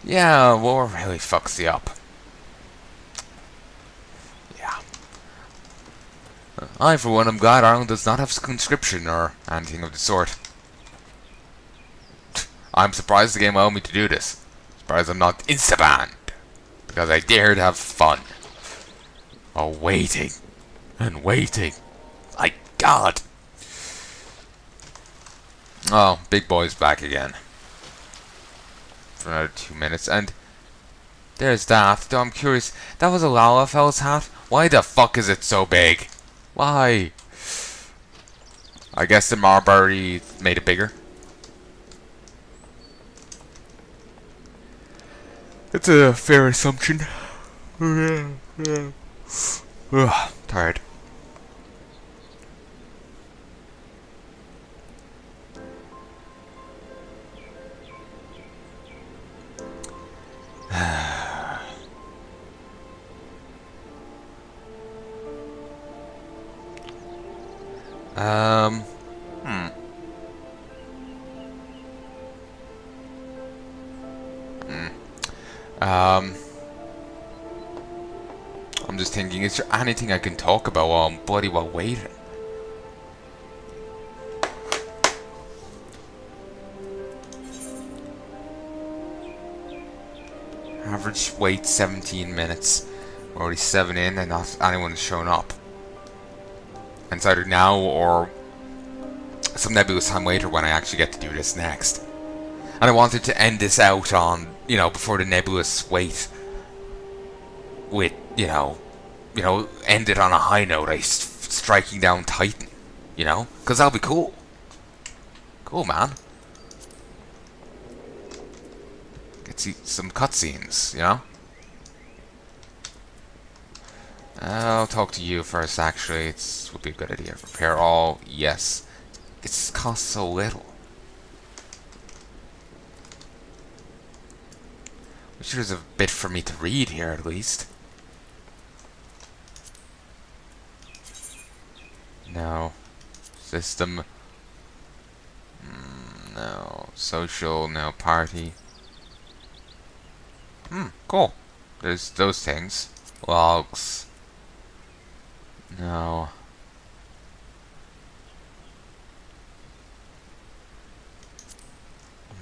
Yeah, war really fucks you up. Yeah. I, for one, am glad Ireland does not have conscription or anything of the sort. I'm surprised the game allowed me to do this. Surprised I'm not insta-banned. Because I dared have fun. Oh, waiting. And waiting. My God. Oh, big boy's back again. For another 2 minutes. And there's that. Though I'm curious. That was a Lalafell's hat? Why the fuck is it so big? Why? I guess the Marbury made it bigger. It's a fair assumption. Ugh, tired. I'm just thinking, is there anything I can talk about while I'm bloody well waiting? Average wait 17 minutes. We're already 7 in and not anyone's shown up. And it's either now or some nebulous time later when I actually get to do this next. And I wanted to end this out on, you know, before the nebulous wait with, you know, end it on a high note, striking down Titan, you know? Because that'll be cool. Cool, man. Get see some cutscenes, you know? I'll talk to you first, actually. It would be a good idea. Repair all, yes. It costs so little. Wish there was a bit for me to read here, at least. No. System. No. Social, no. Party. Cool. There's those things. Logs. No.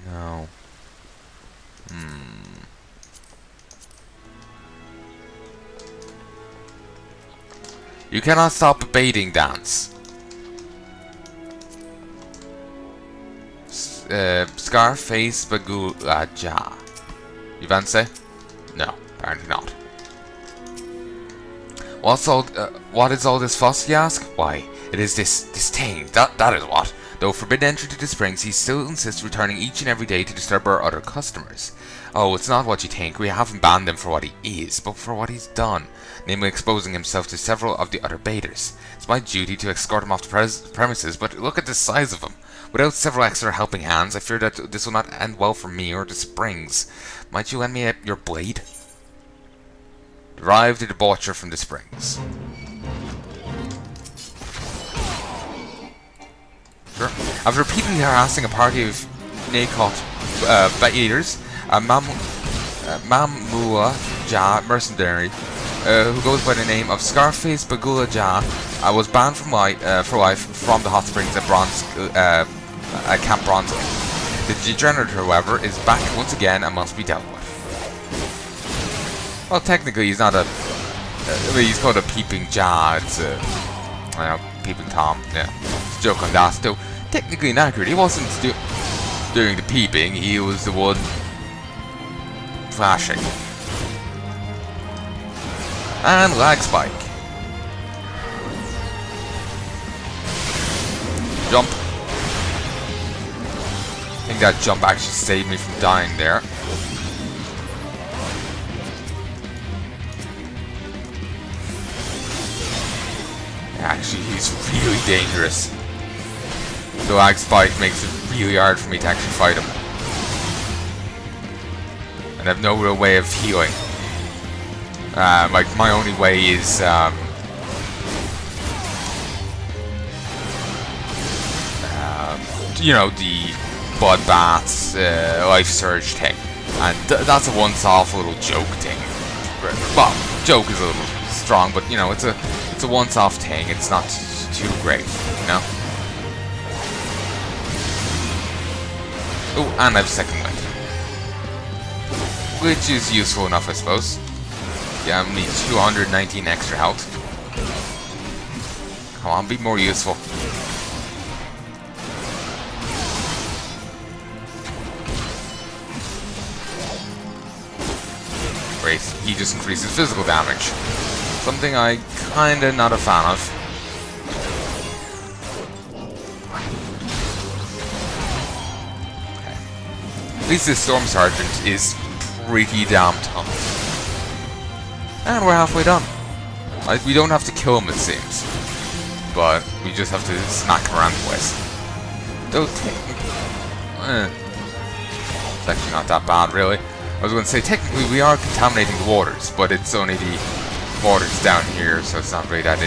No. You cannot stop a baiting dance. Scarface Bagula Ja. You want to say? No, apparently not. What is all this fuss, you ask? Why, it is this thing. That is what. Though forbidden entry to the springs, he still insists returning each and every day to disturb our other customers. Oh, it's not what you think. We haven't banned him for what he is, but for what he's done, namely exposing himself to several of the other baiters. It's my duty to escort him off the premises, but look at the size of him. Without several extra helping hands, I fear that this will not end well for me or the springs. Might you lend me your blade? Drive the debaucher from the springs. Sure. After repeatedly harassing a party of Miqo'te baiters, a Mamua Ja mercenary who goes by the name of Scarface Bagula Ja was banned for life from the hot springs at Camp Bronze. The degenerate, however, is back once again and must be dealt with. Well, technically, he's not a. He's called a peeping Ja. It's a. I don't know, peeping Tom. Yeah, it's a joke on that. Though technically inaccurate. He wasn't doing the peeping. He was the one flashing. And lag spike. Jump. I think that jump actually saved me from dying there. Actually, he's really dangerous. The lag spike makes it really hard for me to actually fight him. And I have no real way of healing. Like, my only way is, you know, the bloodbaths, life surge thing. And that's a once-off little joke thing. Well, joke is a little strong, but you know, it's a once-off thing. It's not too great, you know. Oh, and I have a second wind, which is useful enough, I suppose. Yeah, I need 219 extra health. Come on, be more useful. Great, he just increases physical damage. Something I kinda not a fan of. Okay. At least this Storm Sergeant is pretty damn tough. And we're halfway done. Like, we don't have to kill him, it seems. But we just have to smack him around the place. Don't it's actually not that bad, really. I was going to say, technically we are contaminating the waters, but it's only the waters down here, so it's not really that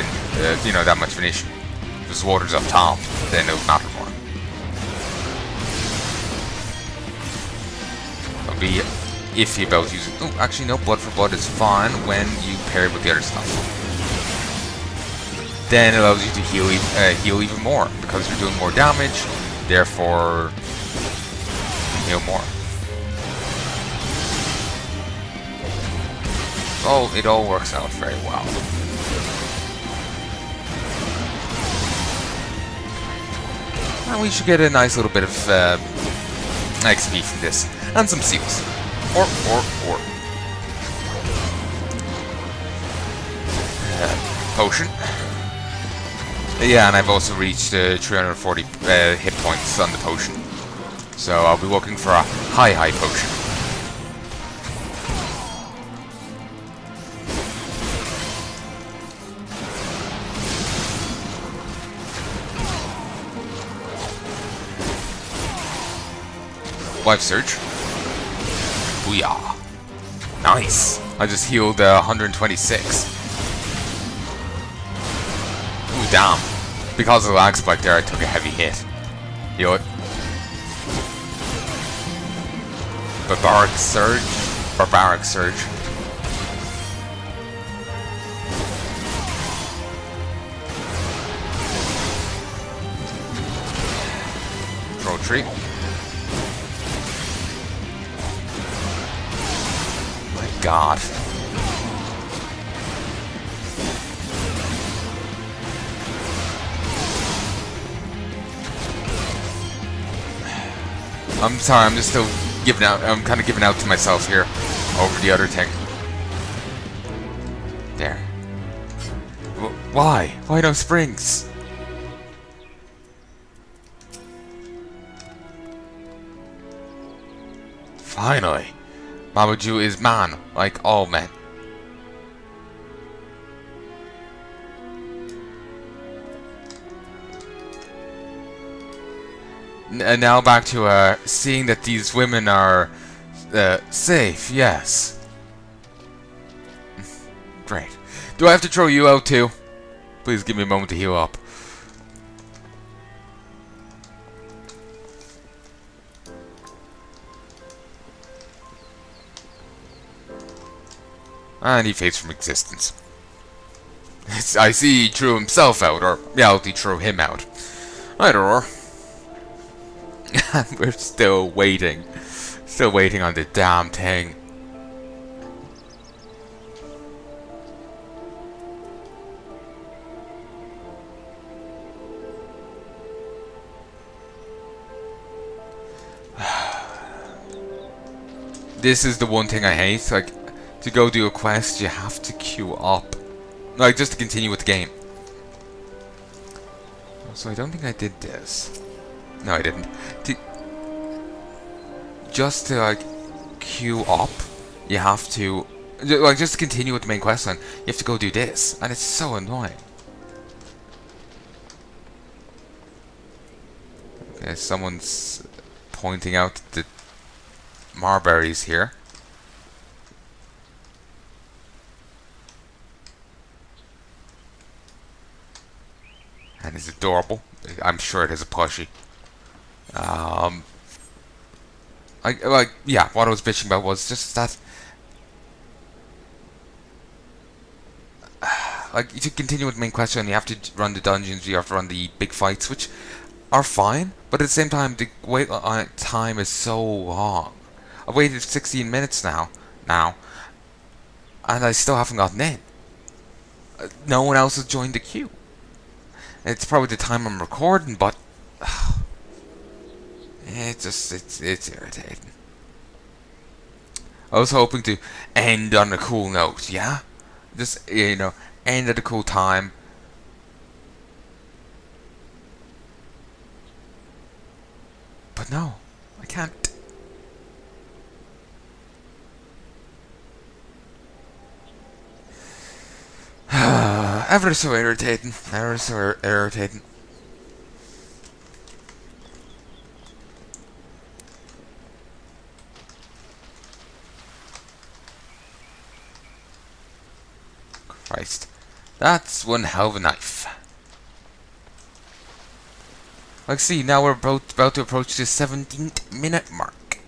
you know, that much of an issue. If there's waters up top, then it would matter more. I'll be iffy about using... Oh, actually no, Blood for Blood is fine when you pair it with the other stuff. Then it allows you to heal even more, because you're doing more damage, therefore heal more. Oh, it all works out very well. And we should get a nice little bit of XP from this, and some seals. Or. Potion. Yeah, and I've also reached 340 hit points on the potion. So I'll be looking for a high potion. Life Surge. Booyah. Nice. I just healed 126. Ooh, damn. Because of the lag spike there, I took a heavy hit. Heal it. Barbaric Surge. Barbaric Surge. Throw tree. God. I'm sorry, I'm just still giving out. I'm kind of giving out to myself here over the other thing. There. Why? Why no springs? Finally. Mamoju is man, like all men. And now back to seeing that these women are safe, yes. Great. Do I have to throw you out too? Please give me a moment to heal up. And he fades from existence. I see he threw himself out, or yeah, he threw him out. Either or. And we're still waiting. Still waiting on the damn thing. This is the one thing I hate, like, to go do a quest, you have to queue up. Like, just to continue with the game. So I don't think I did this. No, I didn't. Just to, like, queue up, you have to... Like, just to continue with the main quest line, you have to go do this. And it's so annoying. Okay, someone's pointing out the marberries here. And it's adorable. I'm sure it has a plushie. Yeah, what I was bitching about was just that, like, to continue with the main question, you have to run the dungeons, you have to run the big fights, which are fine, but at the same time, the wait time is so long. I've waited 16 minutes now, and I still haven't gotten in. No one else has joined the queue. It's probably the time I'm recording, but it's irritating. I was hoping to end on a cool note, yeah? Just, end at a cool time. But no, I can't. Ever so irritating. Ever so irritating. Christ. That's one hell of a knife. Like, see, now we're about to approach the 17th minute mark.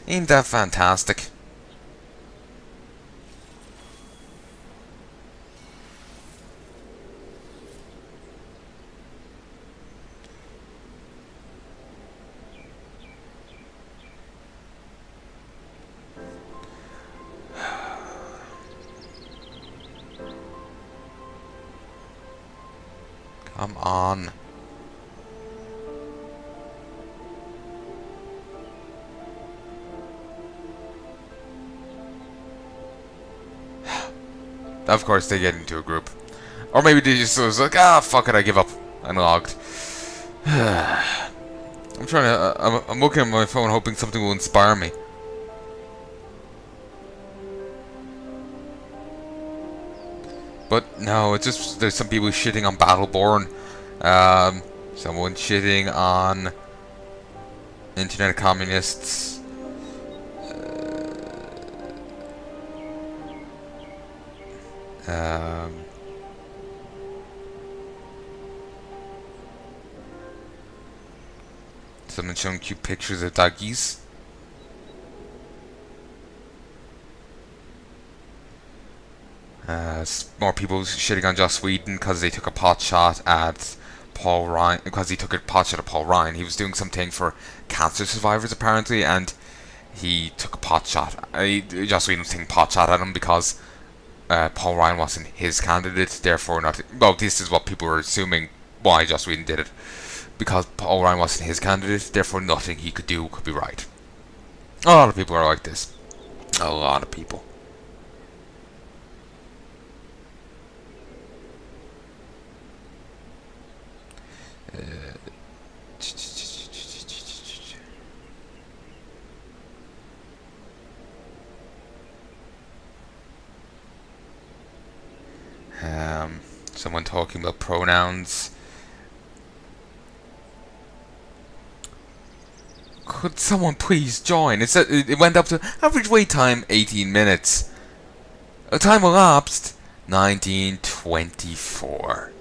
Ain't that fantastic? Come on. Of course they get into a group. Or maybe they just was like, fuck it, I give up. And logged. I'm trying to, I'm looking at my phone hoping something will inspire me. But no, it's just, there's some people shitting on Battleborn. Someone shitting on internet communists. Someone showing cute pictures of doggies. More people shitting on Joss Whedon because they took a pot shot at Paul Ryan. Because he took a pot shot at Paul Ryan. He was doing something for cancer survivors apparently, and he took a pot shot. Joss Whedon was taking a pot shot at him because Paul Ryan wasn't his candidate. Therefore, not. Well, this is what people were assuming why Joss Whedon did it. Because Paul Ryan wasn't his candidate. Therefore, nothing he could do could be right. A lot of people are like this. A lot of people. Someone talking about pronouns. Could someone please join? It went up to average wait time 18 minutes. A time elapsed 1924.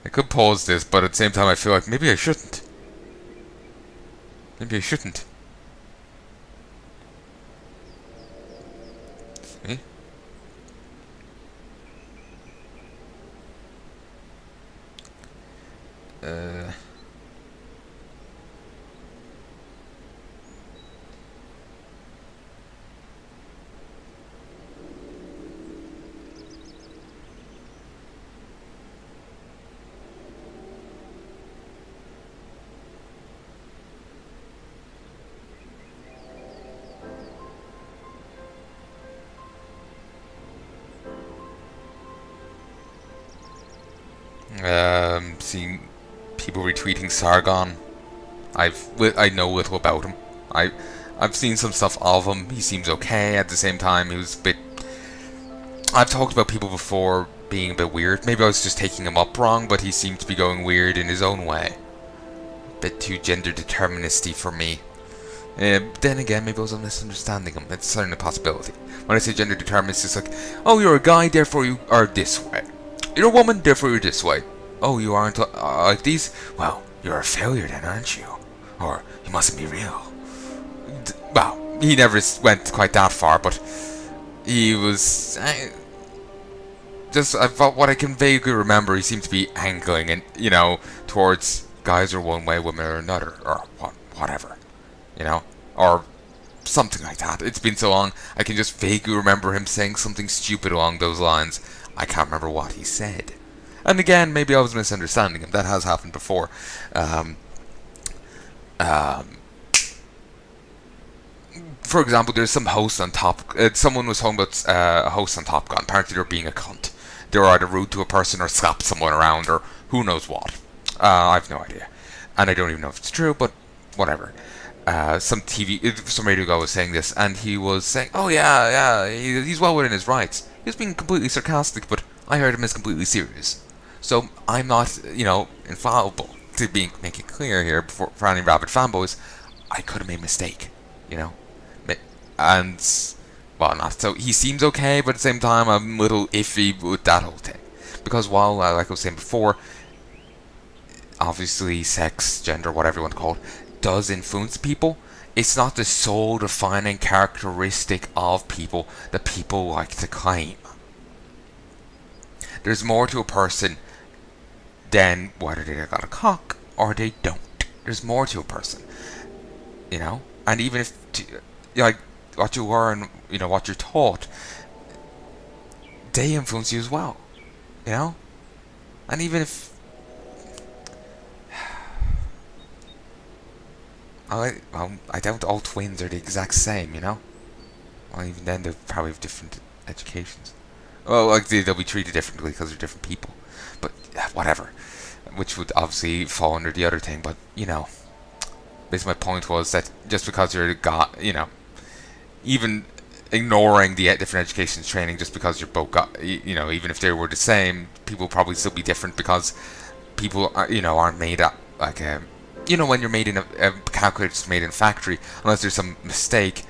I could pause this, but at the same time I feel like maybe I shouldn't. Maybe I shouldn't. See? Seeing people retweeting Sargon. I know little about him. I've seen some stuff of him. He seems okay. At the same time, he was a bit. I've talked about people before being a bit weird. Maybe I was just taking him up wrong, but he seemed to be going weird in his own way. A bit too gender deterministy for me. Then again, maybe I was misunderstanding him. It's certainly a possibility. When I say gender determined, it's just like, oh, you're a guy, therefore you are this way. You're a woman, therefore you're this way. Oh, you aren't like these? Well, you're a failure then, aren't you? Or you mustn't be real. Well, he never went quite that far, but he was... what I can vaguely remember, he seemed to be angling, and towards guys are one way, women are another, or whatever, or something like that. It's been so long, I can just vaguely remember him saying something stupid along those lines. I can't remember what he said. And again, maybe I was misunderstanding him. That has happened before. For example, there's some host on Top. Someone was talking about a host on Top Gun. Apparently, they're being a cunt. They're either rude to a person or slap someone around or who knows what. I've no idea, and I don't even know if it's true. But whatever. Some radio guy was saying this, and he was saying, "Oh yeah, he's well within his rights." He was being completely sarcastic, but I heard him as completely serious. So I'm not, infallible. To make it clear here, for any rabid fanboys, I could have made a mistake, and well, not so. He seems okay, but at the same time, I'm a little iffy with that whole thing, because while, like I was saying before, obviously sex, gender, whatever you want to call it, does influence people. It's not the sole defining characteristic of people that people like to claim. There's more to a person than whether they got a cock or they don't. There's more to a person, and even if like what you learn, what you're taught, they influence you as well, and even if I doubt all twins are the exact same, Well, even then they probably have different educations. Well, like they'll be treated differently because they're different people. But whatever, which would obviously fall under the other thing. But basically my point was that just because you're a guy, even ignoring the different education training, just because you're both got, even if they were the same, people probably still be different because people are, aren't made up like when you're made in a calculator's made in a factory, unless there's some mistake,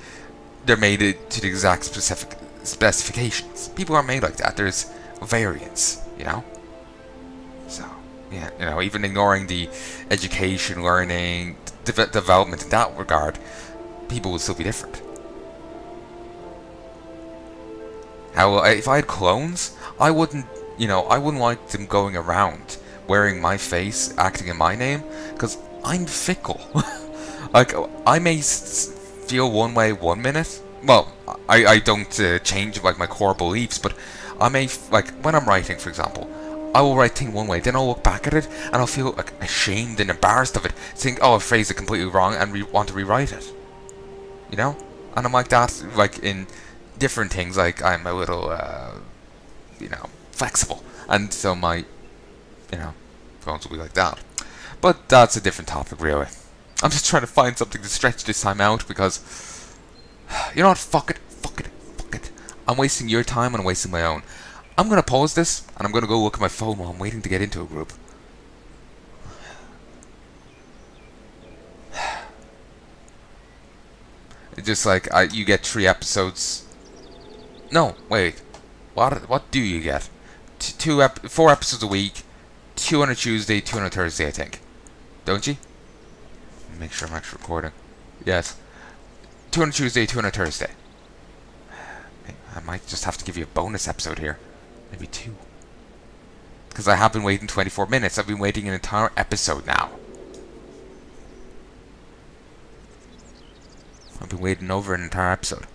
they're made to the exact specific specifications. People aren't made like that. There's variance, So, yeah, even ignoring the education, learning, development in that regard, people will still be different. If I had clones, I wouldn't like them going around wearing my face, acting in my name, because I'm fickle. Like, I may feel one way 1 minute. Well, I don't change like my core beliefs, but I may, like, when I'm writing, for example, I will write things one way, then I'll look back at it, and I'll feel like ashamed and embarrassed of it, think, oh, I phrased it completely wrong, and want to rewrite it. And I'm like that, like, in different things, like, I'm a little, flexible, and so my, phones will be like that. But that's a different topic, really. I'm just trying to find something to stretch this time out, because, you know what, fuck it. I'm wasting your time and I'm wasting my own. I'm going to pause this, and I'm going to go look at my phone while I'm waiting to get into a group. It's just like, you get 3 episodes. No, wait. What do you get? 4 episodes a week, 2 on a Tuesday, 2 on a Thursday, I think. Don't you? Make sure I'm actually recording. Yes. 2 on a Tuesday, 2 on a Thursday. I might just have to give you a bonus episode here. Maybe 2. Because I have been waiting 24 minutes. I've been waiting an entire episode now. I've been waiting over an entire episode.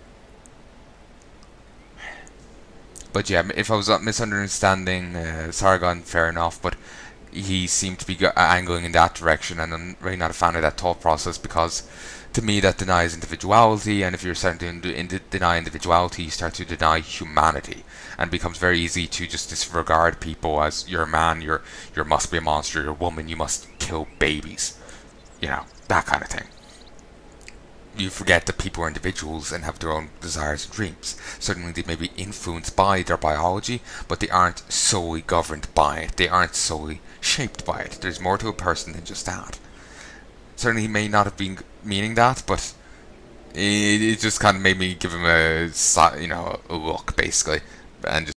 But yeah, if I was misunderstanding Sargon, fair enough, but he seemed to be angling in that direction, and I'm really not a fan of that thought process, because to me that denies individuality, and if you're starting to deny individuality, you start to deny humanity, and it becomes very easy to just disregard people as, you're a man, you must be a monster, you're a woman, you must kill babies, that kind of thing. You forget that people are individuals and have their own desires and dreams. Certainly they may be influenced by their biology, but they aren't solely governed by it. They aren't solely shaped by it. There's more to a person than just that. Certainly he may not have been meaning that, but It just kind of made me give him a, you know, a look basically, and just